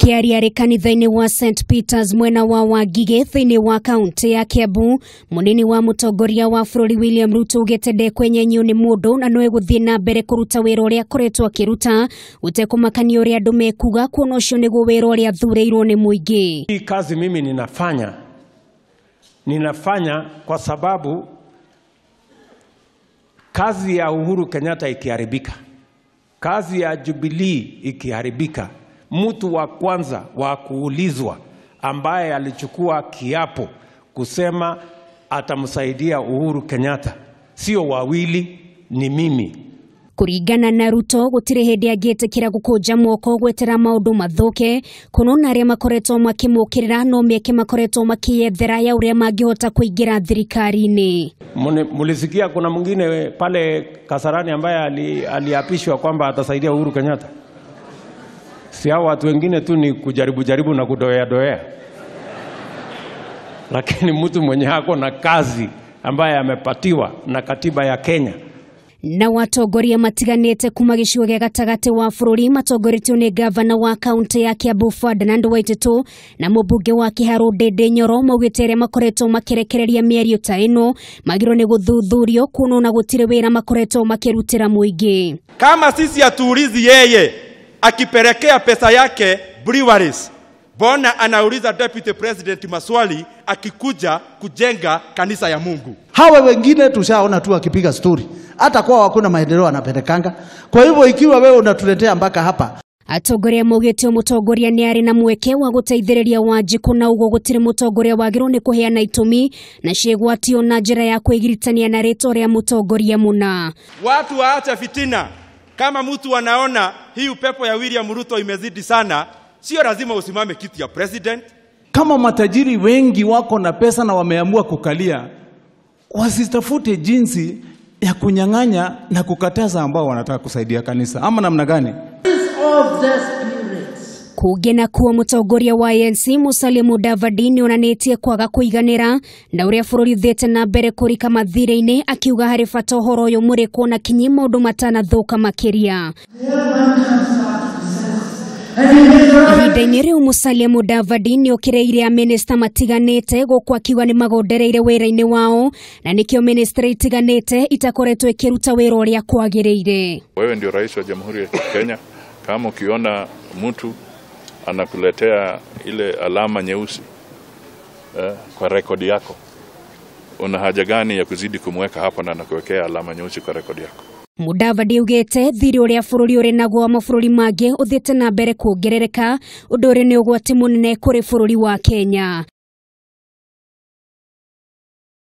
Akiaria kanitha-ini wa St Peters mwena wa Wangige thiini wa kaunti ya Kiambu, Munini wa mutongoria wa bururi William Ruto ugete kwenyenyio ni mundu na no guthii na mbere kuruta wira uria akoretwo akiruta utekumakania uria andu mekuga kuona ucio niguo wira uria athurirwo ni muingi. Hii kazi mimi ninafanya kwa sababu kazi ya Uhuru Kenyatta ikiharibika, kazi ya Jubilee ikiharibika, mtu wa kwanza wa kuulizwa ambaye alichukua kiapo kusema atamsaidia Uhuru Kenyatta sio wawili, ni mimi. Kuringana na Ruto gutiri hindi agitikira gukuja moko gwetera maundu mathuke kunona aria makoretwo makimukirira no mieke makoretwo makiyethera ya uria mangihota kuingira thirikari-ini. Mulisikia kuna mwingine pale Kasarani ambaye aliapishwa kwamba atasaidia Uhuru Kenyatta. Si hao watu wengine tu ni kujaribu na kudoea. Lakini mtu mwenye hako na kazi ambaye amepatiwa na katiba ya Kenya. Na watongoria matiganite kuma gicigo gia gatagati wa bururi matongoretio ni gavana wa kaunti ya Kiambu Ferdinand Waititu na mubunge wa Kiharu Ndindi Nyoro maugite aria makoretwo makirekereria mĩario ta ĩno magirwo ni guthuthurio kunona gutiri wira makoretwo makirutira muingi. Kama sisi atuulizi yeye akipelekea pesa yake breweries, bona anauliza deputy president maswali akikuja kujenga kanisa ya Mungu? Hawa wengine tushaona tu akipiga story, hata kwa hakuna maendeleo anapelekanga. Kwa hivyo ikiwa wewe unatuletea mpaka hapa. Atongoria maugite mutongoria ni ari na mweke wa guteithĩrĩria Wanjiku na ugo gutiri mutongoria wagirwo ni kuheana itumi na ciĩgwatio na njĩra ya kwĩgiritania na rĩtwa rĩa mutongoria muna. Watu waache fitina. Kama mtu anaona hii upepo ya William Ruto imezidi sana, sio lazima usimame kiti ya president. Kama matajiri wengi wako na pesa na wameamua kukalia, wasitafute jinsi ya kunyang'anya na kukataza ambao wanataka kusaidia kanisa. Ama namna gani? Kugena kuwa mutongoria wa ANC Musalia Mudavadi ni onanetie kwaga kuiganira na uria bururi uthete na mbere kurika mathire-ini, akiuga hari bata uhoro uyu muri kuona kinyi maundu matanathuka makiria. Ihinda-inĩ rĩu Musalia Mudavadi ni okireire a minister matiganite guku akiuga ni magondereire wira-ini wao na nikio minister itiganite itakoretwo ikiruta wira uria kwagĩrĩire. Wewe ndio rais wa Jamhuri ya Kenya, kama ukiona mtu anakuletea ile alama nyeusi kwa rekodi yako, una haja gani ya kuzidi kumweka hapa na anakuwekea alama nyeusi kwa rekodi yako? Mudavadi ugete thiri uria bururi uri naguo mabũrũri mangĩ uthite na mbere kuongerereka undu uri ni ugwati munene kuri bururi wa Kenya.